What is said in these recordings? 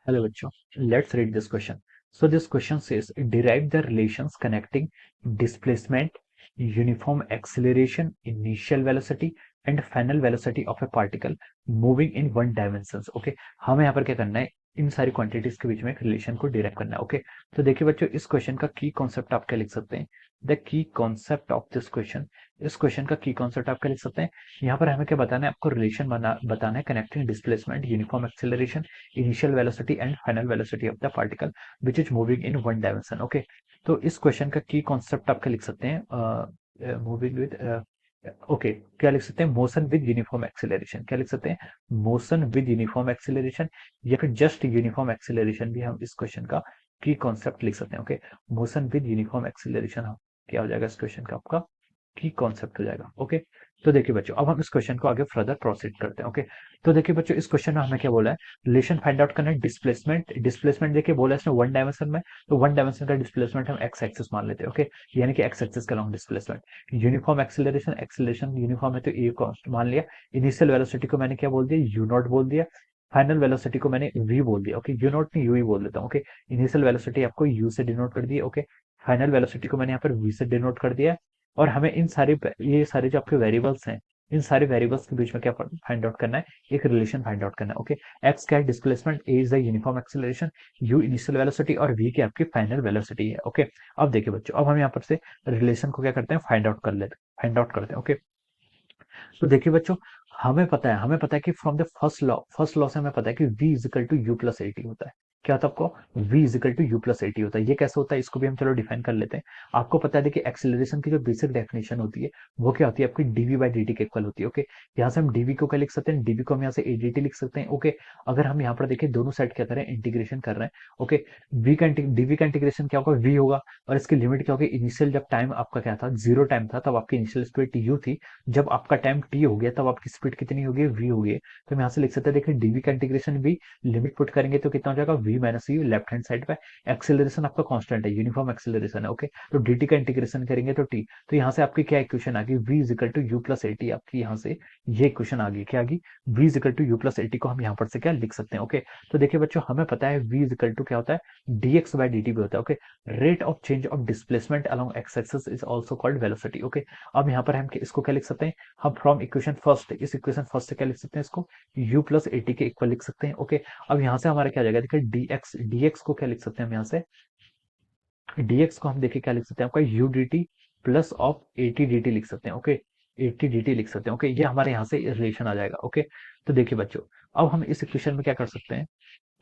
Hello बच्चों, let's read this question. So this question says derive the relations connecting displacement, uniform acceleration, initial velocity and final velocity of a particle moving in one dimensions. Okay, हमें यहाँ पर क्या करना है, इन सारी quantities के बीच में एक रिलेशन को डिराइव करना है. ओके, तो देखिए बच्चों, इस क्वेश्चन का की कॉन्सेप्ट आप क्या लिख सकते हैं. The key concept of this question, इस क्वेश्चन का की कॉन्सेप्ट आप क्या लिख सकते हैं. यहाँ पर हमें क्या बताना है, आपको रिलेशन बताना है connecting displacement, uniform acceleration, initial velocity and final velocity of the particle which is moving in one dimension. Okay, तो इस क्वेश्चन का की कॉन्सेप्ट आपका लिख सकते हैं मूविंग विद. ओके, क्या लिख सकते हैं, मोशन विद यूनिफॉर्म एक्सेलरेशन. क्या लिख सकते हैं, मोशन विद यूनिफॉर्म एक्सेलरेशन, या फिर जस्ट यूनिफॉर्म एक्सेलरेशन भी हम इस क्वेश्चन का की कॉन्सेप्ट लिख सकते हैं. Okay, motion with uniform acceleration क्या हो जाएगा इस क्वेश्चन का आपका की कॉन्सेप्ट हो जाएगा. ओके, तो देखिए बच्चों, अब हम इस क्वेश्चन को आगे फर्दर प्रोसीड करते हैं. ओके, तो देखिए बच्चों, इस क्वेश्चन में हमें क्या बोला है, रिलेशन फाइंड आउट करना है डिस्प्लेसमेंट. डिस्प्लेसमेंट देखिए बोला है इसने वन डायमेंशन में, तो वन डायमेंशन का डिस्प्लेसमेंट हम एक्स एक्सिस मान लेते हैं. ओके, यानी कि एक्स एक्सिस का long displacement. Uniform acceleration, acceleration uniform है तो ए कांस्टेंट मान लिया. इनिशियल वेलोसिटी को मैंने क्या बोल दिया, यू नॉट बोल दिया. फाइनल वेलोसिटी को मैंने वी बोल दिया. ओके, यू नॉट नहीं, यू ही बोल देता हूँ. ओके, इनिशियल वेलोसिटी आपको यू से डिनोट कर दी. ओके, फाइनल वेलोसिटी को मैंने यहाँ पर वी से डिनोट कर दिया. और हमें इन सारे, ये सारे जो आपके वेरिएबल्स हैं, इन सारे वेरिएबल्स के बीच में क्या फाइंड आउट करना है, एक रिलेशन फाइंड आउट करना है. ओके, एक्स क्या है displacement, A is the uniform acceleration, you initial velocity और वी की आपकी फाइनल वेलोसिटी है. ओके, अब देखिए बच्चों, अब हम यहाँ पर से रिलेशन को क्या करते हैं, फाइंड आउट करते हैं. ओके, तो देखिए बच्चों, हमें पता है कि फ्रॉम द फर्स्ट लॉ से हमें पता है कि v is equal to u plus a t होता है. क्या होता है आपको, v is equal to u plus a t होता है. ये कैसे होता है, इसको भी हम चलो डिफाइन कर लेते हैं. आपको पता है, देखिए एक्सेलरेशन की जो बेसिक डेफिनेशन होती है वो क्या होती है आपकी, dv बाई dt के इक्वल होती है. ओके, यहाँ से हम dv को क्या लिख सकते हैं, dv को हम यहाँ से adt लिख सकते हैं. ओके, अगर हम यहाँ पर देखें दोनों साइड क्या करें, इंटीग्रेशन कर रहे हैं. ओके, dv का इंटीग्रेशन क्या होगा, v होगा. और इसकी लिमिट क्या होगी, इनिशियल जब टाइम आपका क्या था, जीरो टाइम था, तब आपकी इनिशियल स्पीड u थी. जब आपका टाइम टी हो गया तब आपकी स्पीड कितनी होगी, वी होगी. तो हम यहाँ से लिख सकते हैं, देखिए डीवी का इंटीग्रेशन वी, लिमिट पुट करेंगे तो कितना हो जाएगा, v minus u. Left hand side पे एक्सेलरेशन आपका कांस्टेंट है, यूनिफॉर्म एक्सेलरेशन है. ओके, तो dt का इंटीग्रेशन करेंगे तो t, तो यहाँ से आपकी क्या इक्वेशन आ गई, v is equal to u plus a t. आपकी यहाँ से ये इक्वेशन आ गई, क्या आ गई, v is equal to u plus a t को हम यहाँ पर से क्या लिख सकते हैं. ओके, तो देखिए बच्चों, हमें पता है v इज इक्वल टू क्या होता है, dx बाई dt भी होता है. Okay, rate of change of displacement along x axis is also called velocity. Okay, अब यहाँ पर हम इसको क्या लिख सकते हैं, हम फ्रॉम इक्वेशन फर्स्ट, इस इक्वेशन फर्स्ट से क्या लिख सकते हैं, इसको u प्लस एटी के इक्वल लिख सकते हैं. ओके, अब यहाँ से हमारा क्या आ जाएगा, देखिए dx को क्या लिख सकते हैं हम यहाँ से, dx को हम देखिए क्या लिख सकते हैं, आपका u dt plus of eighty dt लिख सकते हैं. ओके, एटी dt लिख सकते हैं. ओके, ये हमारे यहाँ से रिलेशन आ जाएगा. ओके, तो देखिए बच्चों, अब हम इस इक्वेशन में क्या कर सकते हैं,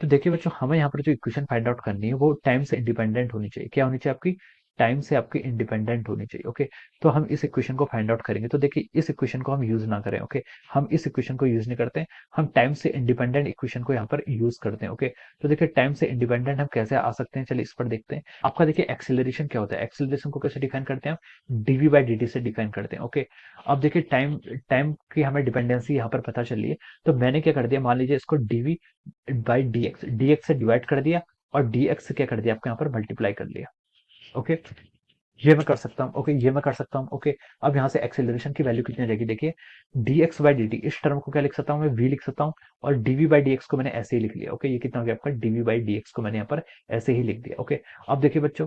तो देखिए बच्चों, हमें यहाँ पर जो इक्वेशन फाइंड आउट करनी है वो टाइम से इंडिपेंडेंट होनी चाहिए. क्या होनी चाहिए आपकी, टाइम से आपकी इंडिपेंडेंट होनी चाहिए. ओके, तो हम इस इक्वेशन को फाइंड आउट करेंगे, तो देखिए इस इक्वेशन को हम यूज ना करें. ओके, हम इस इक्वेशन को यूज नहीं करते हैं, हम टाइम से इंडिपेंडेंट इक्वेशन को यहाँ पर यूज करते हैं. ओके, तो देखिए टाइम से इंडिपेंडेंट हम कैसे आ सकते हैं, चलिए इस पर देखते हैं. आपका देखिए एक्सेलरेशन क्या होता है, एक्सेलरेशन को कैसे डिफाइन करते हैं हम, डीवी बाई डी से डिफाइन करते हैं. ओके, अब देखिए टाइम टाइम की हमें डिपेंडेंसी यहाँ पर पता चल रही है, तो मैंने क्या कर दिया, मान लीजिए इसको डीवी बाई डीएक्स से डिवाइड कर दिया और डीएक्स से क्या कर दिया, आपको यहाँ पर मल्टीप्लाई कर लिया. ओके, ये मैं कर सकता हूँ. ओके, ये मैं कर सकता हूँ. ओके, अब यहाँ से एक्सेलरेशन की वैल्यू कितनी रहेगी, देखिए dx बाई dt, इस टर्म को क्या लिख सकता हूँ मैं, v लिख सकता हूँ. और dv बाई dx को मैंने ऐसे ही लिख लिया. ओके, ये कितना हो गया आपका, dv बाई dx को मैंने यहाँ पर ऐसे ही लिख दिया. ओके, अब देखिए बच्चों,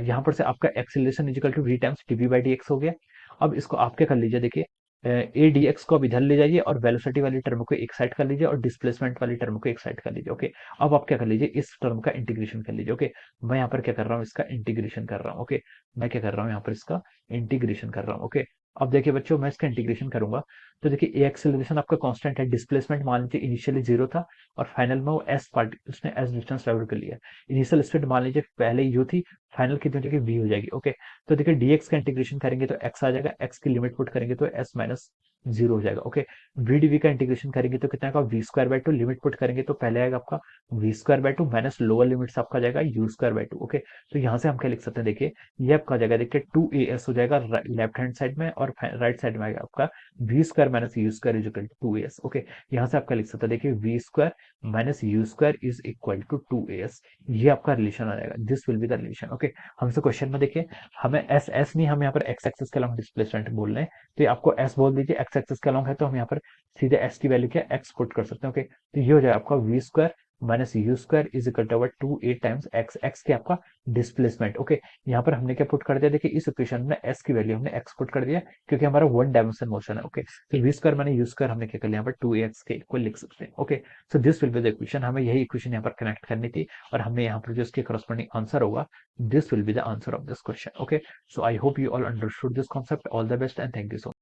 यहाँ पर से आपका acceleration equal to v times dv by dx हो गया. अब इसको आप क्या कर लीजिए, देखिए ए डी एक्स को अब इधर ले जाइए और वेलोसिटी वाली टर्म को एक साइड कर लीजिए और डिस्प्लेसमेंट वाली टर्म को एक साइड कर लीजिए. ओके, अब आप क्या कर लीजिए, इस टर्म का इंटीग्रेशन कर लीजिए. ओके, मैं यहाँ पर क्या कर रहा हूँ, इसका इंटीग्रेशन कर रहा हूँ. ओके, मैं क्या कर रहा हूँ, यहाँ पर इसका इंटीग्रेशन कर रहा हूँ. ओके, अब देखिए बच्चों, मैं इसका इंटीग्रेशन करूंगा, तो देखिए ए एक्सेलरेशन आपका कांस्टेंट है, डिस्प्लेसमेंट मान लीजिए इनिशियली जीरो था और फाइनल में वो एस पार्ट उसने एस डिस्टेंस ट्रेवल कर लिया. इनिशियल स्पीड मान लीजिए पहले यू थी, फाइनल कितनी हो जाएगी, वी हो जाएगी. ओके, तो देखिए डीएक्स का इंटीग्रेशन करेंगे तो एक्स आ जाएगा, एक्स की लिमिट पुट करेंगे तो एस माइनस जीरो हो जाएगा. ओके, वी डीवी का इंटीग्रेशन करेंगे तो कितना का, v square by two, limit put करेंगे तो पहले आएगा आपका v square by two minus lower limit से आपका आ जाएगा u square by two. Okay, तो यहाँ से हम क्या लिख सकते हैं, देखिए ये आपका आ जाएगा, देखिए टू ए एस हो जाएगा लेफ्ट हैंड साइड में, और राइट साइड में आएगा आपका v square minus u square is equal to two a s. Okay, यहाँ से आपका लिख सकते हैं, देखिए v square minus u square is equal to two a s. ये आपका रिलेशन आ जाएगा, this will be the relation. Okay, हमसे क्वेश्चन में देखिए, हमें एस एस नहीं, हम यहाँ पर एक्स एक्सिस के अलॉन्ग डिस्प्लेसमेंट बोल रहे हैं, तो ये आपको एस बोल दीजिए, एक्स एक्सिस के अलॉन्ग है तो हम यहाँ पर सीधे एस की वैल्यू क्या, एक्स पुट कर सकते हैं. ओके, तो ये हो जाएगा आपका v square minus u square is equal to 2a times x, x के आपका डिस्प्लेसमेंट। ओके, यहाँ पर हमने क्या पुट कर दिया, देखिए इस इक्वेशन में एस की वैल्यू हमने एक्स पुट कर दिया क्योंकि हमारा वन डायमेंशन मोशन है। ओके, तो वी स्क्वायर माने यू स्क्वायर हमने क्या कर लिया यहाँ पर 2ax के इक्वल लिख सकते हैं। Okay, so this will be the equation, हमें यही इक्वेशन यहाँ पर कनेक्ट करनी थी और हमने यहाँ पर जो इसके करस्पॉन्डिंग आंसर होगा, this will be the answer of this question. Okay, so I hope you all understood this concept. All the best and thank you so much.